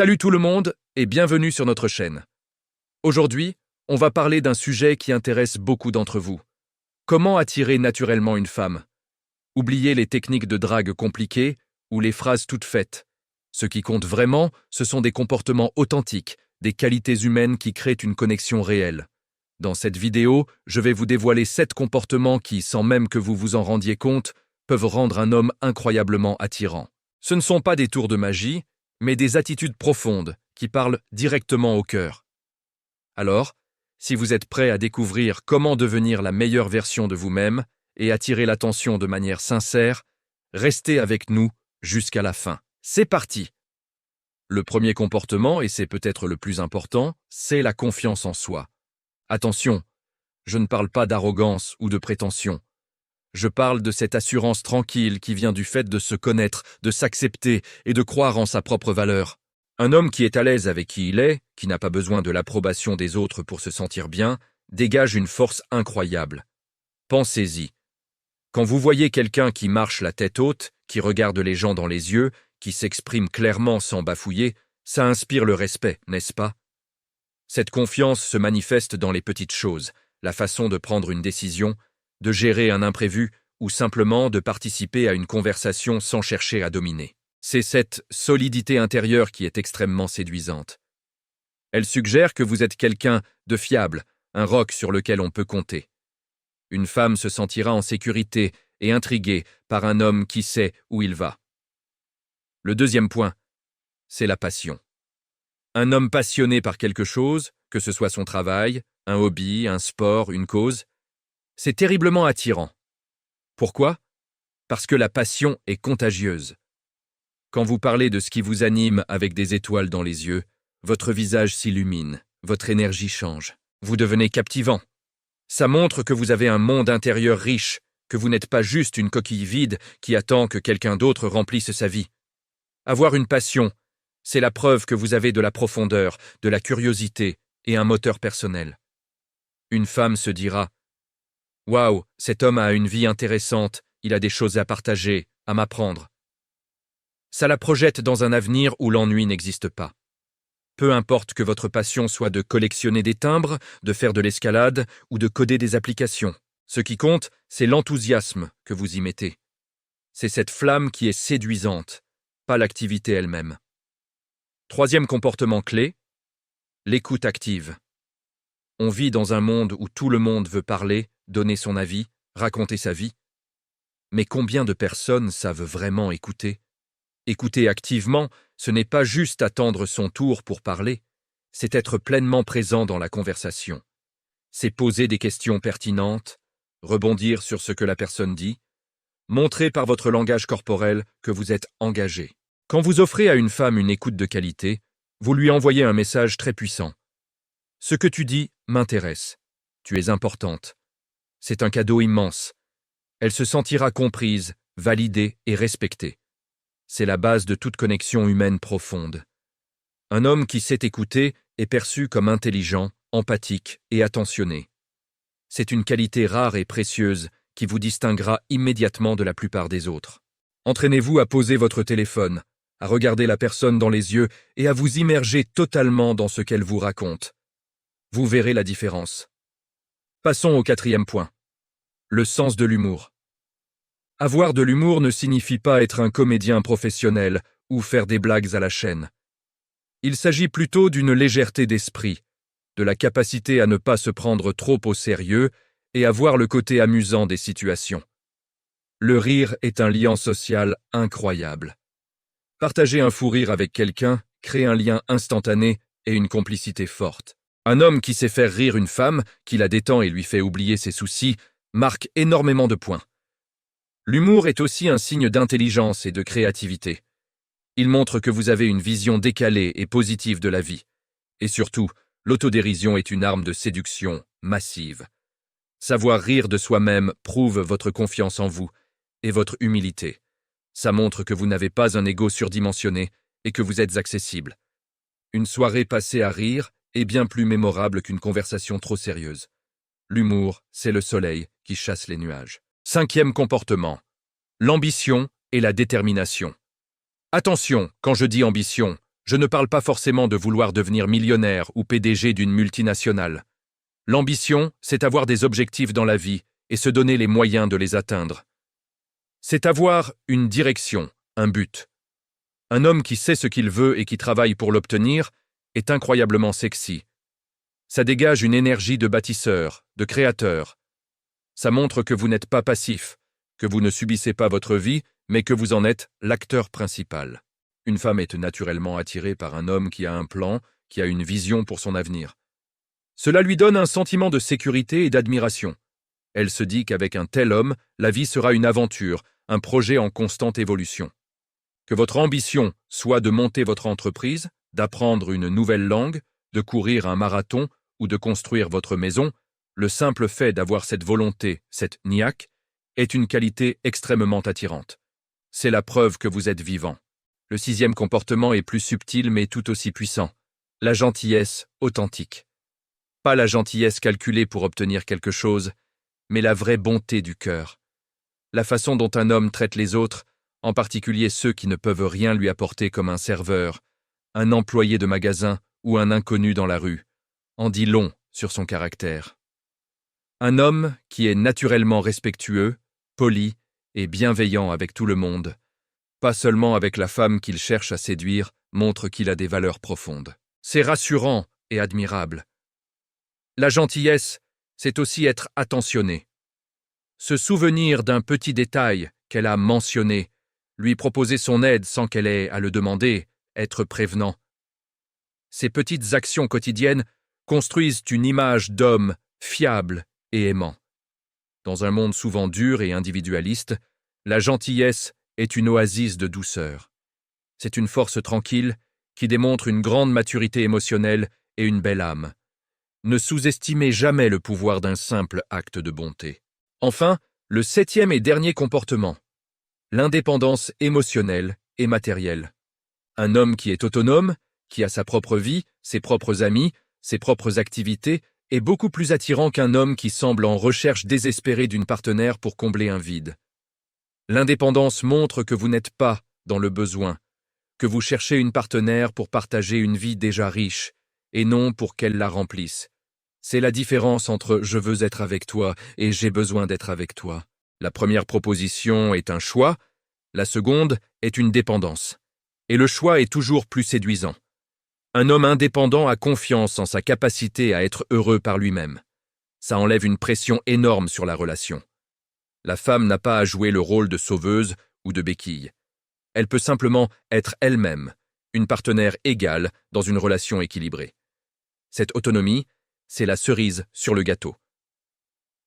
Salut tout le monde et bienvenue sur notre chaîne. Aujourd'hui, on va parler d'un sujet qui intéresse beaucoup d'entre vous. Comment attirer naturellement une femme? Oubliez les techniques de drague compliquées ou les phrases toutes faites. Ce qui compte vraiment, ce sont des comportements authentiques, des qualités humaines qui créent une connexion réelle. Dans cette vidéo, je vais vous dévoiler 7 comportements qui, sans même que vous vous en rendiez compte, peuvent rendre un homme incroyablement attirant. Ce ne sont pas des tours de magie, mais des attitudes profondes qui parlent directement au cœur. Alors, si vous êtes prêt à découvrir comment devenir la meilleure version de vous-même et attirer l'attention de manière sincère, restez avec nous jusqu'à la fin. C'est parti! Le premier comportement, et c'est peut-être le plus important, c'est la confiance en soi. Attention, je ne parle pas d'arrogance ou de prétention. Je parle de cette assurance tranquille qui vient du fait de se connaître, de s'accepter et de croire en sa propre valeur. Un homme qui est à l'aise avec qui il est, qui n'a pas besoin de l'approbation des autres pour se sentir bien, dégage une force incroyable. Pensez-y. Quand vous voyez quelqu'un qui marche la tête haute, qui regarde les gens dans les yeux, qui s'exprime clairement sans bafouiller, ça inspire le respect, n'est-ce pas? Cette confiance se manifeste dans les petites choses, la façon de prendre une décision, de gérer un imprévu ou simplement de participer à une conversation sans chercher à dominer. C'est cette solidité intérieure qui est extrêmement séduisante. Elle suggère que vous êtes quelqu'un de fiable, un roc sur lequel on peut compter. Une femme se sentira en sécurité et intriguée par un homme qui sait où il va. Le deuxième point, c'est la passion. Un homme passionné par quelque chose, que ce soit son travail, un hobby, un sport, une cause, c'est terriblement attirant. Pourquoi? Parce que la passion est contagieuse. Quand vous parlez de ce qui vous anime avec des étoiles dans les yeux, votre visage s'illumine, votre énergie change. Vous devenez captivant. Ça montre que vous avez un monde intérieur riche, que vous n'êtes pas juste une coquille vide qui attend que quelqu'un d'autre remplisse sa vie. Avoir une passion, c'est la preuve que vous avez de la profondeur, de la curiosité et un moteur personnel. Une femme se dira: waouh, cet homme a une vie intéressante, il a des choses à partager, à m'apprendre. Ça la projette dans un avenir où l'ennui n'existe pas. Peu importe que votre passion soit de collectionner des timbres, de faire de l'escalade ou de coder des applications. Ce qui compte, c'est l'enthousiasme que vous y mettez. C'est cette flamme qui est séduisante, pas l'activité elle-même. Troisième comportement clé, l'écoute active. On vit dans un monde où tout le monde veut parler, donner son avis, raconter sa vie. Mais combien de personnes savent vraiment écouter? Écouter activement, ce n'est pas juste attendre son tour pour parler, c'est être pleinement présent dans la conversation. C'est poser des questions pertinentes, rebondir sur ce que la personne dit, montrer par votre langage corporel que vous êtes engagé. Quand vous offrez à une femme une écoute de qualité, vous lui envoyez un message très puissant. Ce que tu dis m'intéresse. Tu es importante. C'est un cadeau immense. Elle se sentira comprise, validée et respectée. C'est la base de toute connexion humaine profonde. Un homme qui sait écouter est perçu comme intelligent, empathique et attentionné. C'est une qualité rare et précieuse qui vous distinguera immédiatement de la plupart des autres. Entraînez-vous à poser votre téléphone, à regarder la personne dans les yeux et à vous immerger totalement dans ce qu'elle vous raconte. Vous verrez la différence. Passons au quatrième point. Le sens de l'humour. Avoir de l'humour ne signifie pas être un comédien professionnel ou faire des blagues à la chaîne. Il s'agit plutôt d'une légèreté d'esprit, de la capacité à ne pas se prendre trop au sérieux et à voir le côté amusant des situations. Le rire est un lien social incroyable. Partager un fou rire avec quelqu'un crée un lien instantané et une complicité forte. Un homme qui sait faire rire une femme, qui la détend et lui fait oublier ses soucis, marque énormément de points. L'humour est aussi un signe d'intelligence et de créativité. Il montre que vous avez une vision décalée et positive de la vie. Et surtout, l'autodérision est une arme de séduction massive. Savoir rire de soi-même prouve votre confiance en vous et votre humilité. Ça montre que vous n'avez pas un ego surdimensionné et que vous êtes accessible. Une soirée passée à rire est bien plus mémorable qu'une conversation trop sérieuse. L'humour, c'est le soleil qui chasse les nuages. Cinquième comportement, l'ambition et la détermination. Attention, quand je dis ambition, Je ne parle pas forcément de vouloir devenir millionnaire ou PDG d'une multinationale. L'ambition, c'est avoir des objectifs dans la vie et se donner les moyens de les atteindre. C'est avoir une direction, un but. Un homme qui sait ce qu'il veut et qui travaille pour l'obtenir est incroyablement sexy. Ça dégage une énergie de bâtisseur, de créateur. Ça montre que vous n'êtes pas passif, que vous ne subissez pas votre vie, mais que vous en êtes l'acteur principal. Une femme est naturellement attirée par un homme qui a un plan, qui a une vision pour son avenir. Cela lui donne un sentiment de sécurité et d'admiration. Elle se dit qu'avec un tel homme, la vie sera une aventure, un projet en constante évolution. Que votre ambition soit de monter votre entreprise, d'apprendre une nouvelle langue, de courir un marathon ou de construire votre maison, le simple fait d'avoir cette volonté, cette niaque, est une qualité extrêmement attirante. C'est la preuve que vous êtes vivant. Le 6e comportement est plus subtil mais tout aussi puissant. La gentillesse authentique. Pas la gentillesse calculée pour obtenir quelque chose, mais la vraie bonté du cœur. La façon dont un homme traite les autres, en particulier ceux qui ne peuvent rien lui apporter comme un serveur, un employé de magasin ou un inconnu dans la rue, en dit long sur son caractère. Un homme qui est naturellement respectueux, poli et bienveillant avec tout le monde, pas seulement avec la femme qu'il cherche à séduire, montre qu'il a des valeurs profondes. C'est rassurant et admirable. La gentillesse, c'est aussi être attentionné. Se souvenir d'un petit détail qu'elle a mentionné, lui proposer son aide sans qu'elle ait à le demander, être prévenant. Ces petites actions quotidiennes construisent une image d'homme fiable et aimant. Dans un monde souvent dur et individualiste, la gentillesse est une oasis de douceur. C'est une force tranquille qui démontre une grande maturité émotionnelle et une belle âme. Ne sous-estimez jamais le pouvoir d'un simple acte de bonté. Enfin, le 7e et dernier comportement. L'indépendance émotionnelle et matérielle. Un homme qui est autonome, qui a sa propre vie, ses propres amis, ses propres activités, est beaucoup plus attirant qu'un homme qui semble en recherche désespérée d'une partenaire pour combler un vide. L'indépendance montre que vous n'êtes pas dans le besoin, que vous cherchez une partenaire pour partager une vie déjà riche, et non pour qu'elle la remplisse. C'est la différence entre « je veux être avec toi » et « j'ai besoin d'être avec toi ». La première proposition est un choix, la seconde est une dépendance. Et le choix est toujours plus séduisant. Un homme indépendant a confiance en sa capacité à être heureux par lui-même. Ça enlève une pression énorme sur la relation. La femme n'a pas à jouer le rôle de sauveuse ou de béquille. Elle peut simplement être elle-même, une partenaire égale dans une relation équilibrée. Cette autonomie, c'est la cerise sur le gâteau.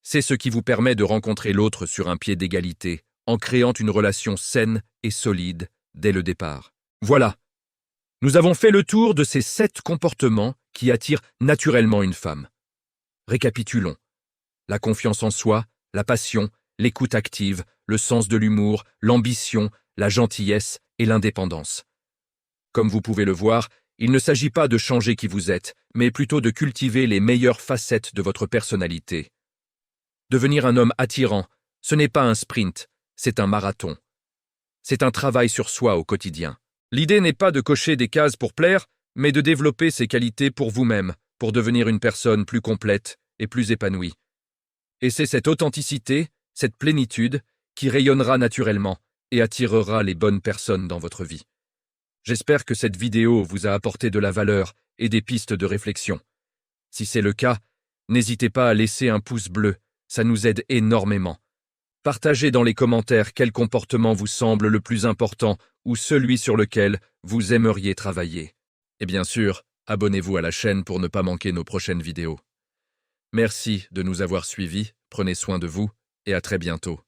C'est ce qui vous permet de rencontrer l'autre sur un pied d'égalité, en créant une relation saine et solide dès le départ. Voilà. Nous avons fait le tour de ces 7 comportements qui attirent naturellement une femme. Récapitulons. La confiance en soi, la passion, l'écoute active, le sens de l'humour, l'ambition, la gentillesse et l'indépendance. Comme vous pouvez le voir, il ne s'agit pas de changer qui vous êtes, mais plutôt de cultiver les meilleures facettes de votre personnalité. Devenir un homme attirant, ce n'est pas un sprint, c'est un marathon. C'est un travail sur soi au quotidien. L'idée n'est pas de cocher des cases pour plaire, mais de développer ses qualités pour vous-même, pour devenir une personne plus complète et plus épanouie. Et c'est cette authenticité, cette plénitude, qui rayonnera naturellement et attirera les bonnes personnes dans votre vie. J'espère que cette vidéo vous a apporté de la valeur et des pistes de réflexion. Si c'est le cas, n'hésitez pas à laisser un pouce bleu, ça nous aide énormément. Partagez dans les commentaires quel comportement vous semble le plus important ou celui sur lequel vous aimeriez travailler. Et bien sûr, abonnez-vous à la chaîne pour ne pas manquer nos prochaines vidéos. Merci de nous avoir suivis, prenez soin de vous et à très bientôt.